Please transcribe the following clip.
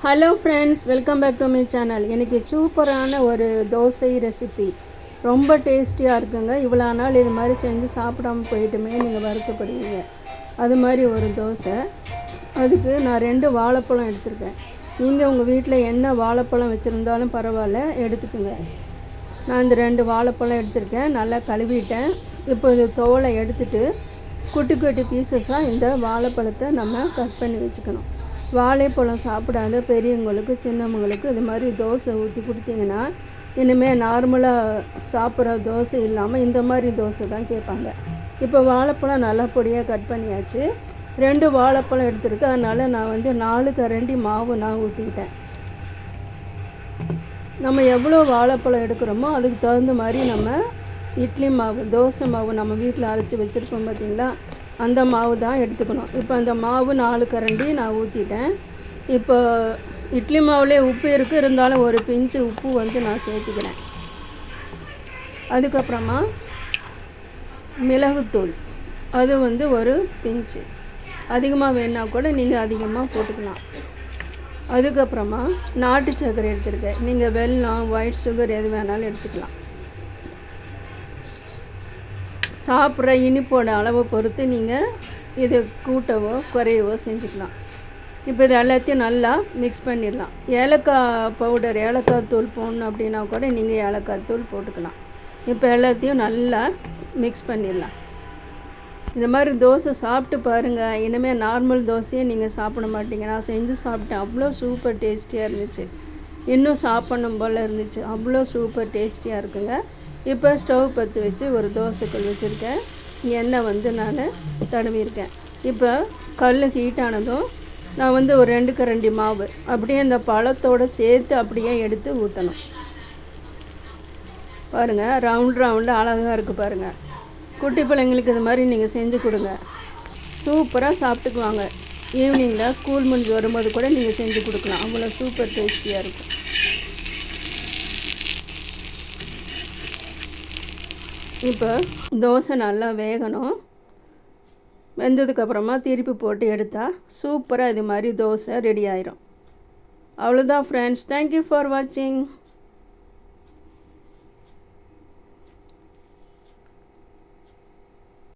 Hello friends, welcome back to my channel. இன்றைக்கி சூப்பரான ஒரு தோசை ரெசிபி, ரொம்ப டேஸ்டியாக இருக்குங்க. இவ்வளோ நாள் இது மாதிரி செஞ்சு சாப்பிடாமல் போயிட்டுமே நீங்கள் வருத்தப்படுவீங்க. அது மாதிரி ஒரு தோசை. அதுக்கு நான் 2 வாழைப்பழம் எடுத்திருக்கேன். நீங்கள் உங்கள் வீட்டில் என்ன வாழைப்பழம் வச்சுருந்தாலும் பரவாயில்ல, எடுத்துக்கோங்க. நான் இந்த 2 வாழைப்பழம் எடுத்திருக்கேன். நல்லா கழுவிட்டேன். இப்போ இது தோலை எடுத்துகிட்டு குட்டி குட்டி பீசஸாக இந்த வாழைப்பழத்தை நம்ம கட் பண்ணி வச்சுக்கணும். வாழைப்பழம் சாப்பிடாத பெரியவங்களுக்கு சின்னவங்களுக்கு இது மாதிரி தோசை ஊற்றி கொடுத்தீங்கன்னா இனிமேல் நார்மலாக சாப்பிட்ற தோசை இல்லாமல் இந்த மாதிரி தோசை தான் கேட்பாங்க. இப்போ வாழைப்பழம் நல்லா பொடியாக கட் பண்ணியாச்சு. 2 வாழைப்பழம் எடுத்துருக்கு. அதனால் நான் 4 கரண்டி மாவு நான் ஊற்றிக்கிட்டேன். நம்ம எவ்வளோ வாழைப்பழம் எடுக்கிறோமோ அதுக்கு தகுந்த மாதிரி நம்ம இட்லி மாவு, தோசை மாவு நம்ம வீட்டில் அரைச்சி வச்சுருப்போம் பார்த்திங்களா, அந்த மாவு தான் எடுத்துக்கணும். இப்போ அந்த மாவு 4 கரண்டி நான் ஊற்றிட்டேன். இப்போ இட்லி மாவுலேயே உப்பு இருக்குது, இருந்தாலும் ஒரு பிஞ்சு உப்பு நான் சேர்த்துக்கிறேன். அதுக்கப்புறமா மிளகுத்தூள், அது ஒரு பிஞ்சு. அதிகமாக வேணா கூட நீங்கள் அதிகமாக போட்டுக்கலாம். அதுக்கப்புறமா நாட்டு சர்க்கரை எடுத்துருக்கேன். நீங்கள் வெல்லம், ஒயிட் சுகர் எது வேணாலும் எடுத்துக்கலாம். சாப்பிட்ற இனிப்போட அளவை பொறுத்து நீங்கள் இது கூட்டவோ குறையவோ செஞ்சுக்கலாம். இப்போ இது எல்லாத்தையும் நல்லா மிக்ஸ் பண்ணிடலாம். ஏலக்காய் பவுடர், ஏலக்காய் தூள் போடணும் அப்படின்னா கூட நீங்கள் ஏலக்காய் தூள் போட்டுக்கலாம். இப்போ எல்லாத்தையும் நல்லா மிக்ஸ் பண்ணிடலாம். இந்த மாதிரி தோசை சாப்பிட்டு பாருங்கள். இனிமேல் நார்மல் தோசையே நீங்கள் சாப்பிட மாட்டீங்க. நான் செஞ்சு சாப்பிட்டேன், அவ்வளோ சூப்பர் டேஸ்டியாக இருந்துச்சு. இன்னும் சாப்பிடணும் போல் இருந்துச்சு. அவ்வளோ சூப்பர் டேஸ்டியாக இருக்குங்க. இப்போ ஸ்டவ் பற்ற வச்சு ஒரு தோசைக்கல் வச்சுருக்கேன். எண்ணெய் நான் தடவிருக்கேன். இப்போ கல் ஹீட் ஆனதும் நான் ஒரு 2 கரண்டி மாவு அப்படியே அந்த பழத்தோடு சேர்த்து அப்படியே எடுத்து ஊற்றணும். பாருங்கள், ரவுண்டாக அழகாக இருக்குது பாருங்கள். குட்டி பிள்ளைங்களுக்கு இது மாதிரி நீங்கள் செஞ்சு கொடுங்க. சூப்பராக சாப்பிட்டுக்குவாங்க. ஈவினிங்கில் ஸ்கூல் முடிஞ்சு வரும்போது கூட நீங்கள் செஞ்சு கொடுக்கலாம். அவ்வளோ சூப்பர் டேஸ்டியாக இருக்கும். இப்போ தோசை நல்லா வேகணும். வெந்ததுக்கப்புறமா திருப்பி போட்டு எடுத்தால் சூப்பராக இது மாதிரி தோசை ரெடி ஆயிரும். அவ்வளோதான் ஃப்ரெண்ட்ஸ். தேங்க்யூ ஃபார் வாட்சிங்.